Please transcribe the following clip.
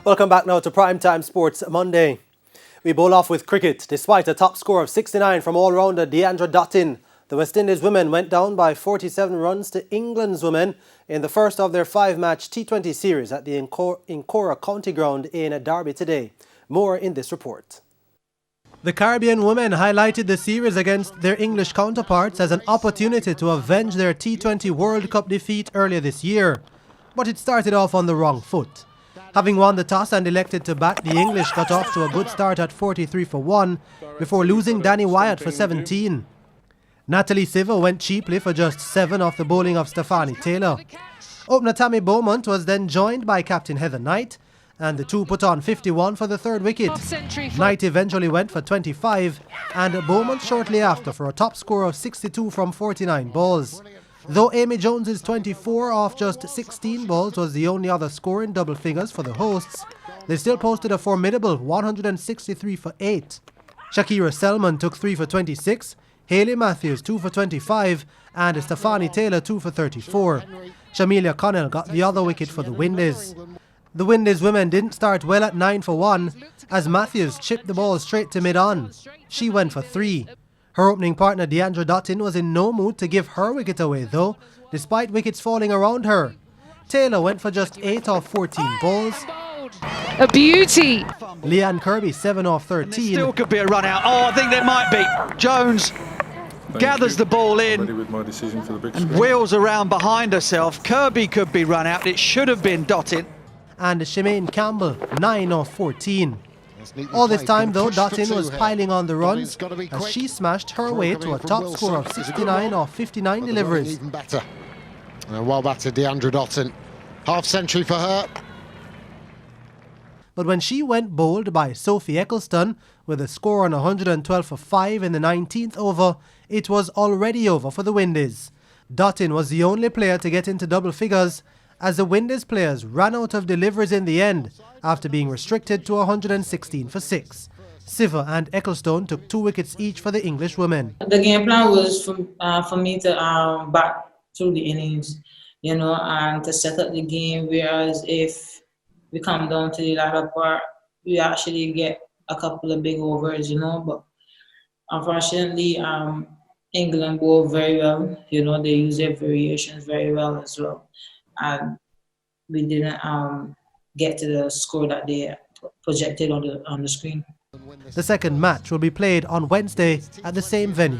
Welcome back now to Primetime Sports Monday. We bowl off with cricket. Despite a top score of 69 from all-rounder Deandra Dottin, the West Indies women went down by 47 runs to England's women in the first of their 5-match T20 series at the Incora County Ground in Derby today. More in this report. The Caribbean women highlighted the series against their English counterparts as an opportunity to avenge their T20 World Cup defeat earlier this year. But it started off on the wrong foot. Having won the toss and elected to bat, the English got off to a good start at 43 for 1 before losing Danny Wyatt for 17. Natalie Siver went cheaply for just 7 off the bowling of Stephanie Taylor. Opener Tammy Beaumont was then joined by captain Heather Knight, and the two put on 51 for the third wicket. Knight eventually went for 25 and Beaumont shortly after for a top score of 62 from 49 balls. Though Amy Jones's 24 off just 16 balls was the only other score in double figures for the hosts, they still posted a formidable 163 for 8. Shakira Selman took 3 for 26, Hayley Matthews 2 for 25 and Stephanie Taylor 2 for 34. Shamelia Connell got the other wicket for the Windies. The Windies women didn't start well at 9 for 1 as Matthews chipped the ball straight to mid-on. She went for 3. Her opening partner Deandra Dottin was in no mood to give her wicket away though, despite wickets falling around her. Taylor went for just 8 off 14 balls. A beauty! Leanne Kirby 7 off 13. Still could be a run out. Oh, I think there might be. Jones gathers the ball in and wheels around behind herself. Kirby could be run out. It should have been Dottin. And Shemaine Campbell 9 off 14. All this time though, Dottin was piling on the runs as she smashed her way to a top score of 69 off 59 deliveries. Even better. Well batted Deandra Dottin. Half century for her. But when she went bowled by Sophie Eccleston with a score on 112 for 5 in the 19th over, it was already over for the Windies. Dottin was the only player to get into double figures as the Windies players ran out of deliveries in the end after being restricted to 116 for 6. Siver and Ecclestone took 2 wickets each for the English women. The game plan was for me to bat through the innings, and to set up the game, whereas if we come down to the latter part, we actually get a couple of big overs, but unfortunately, England bowled very well. They use their variations very well as well. And we didn't get to the score that they projected on the screen. The second match will be played on Wednesday at the same venue.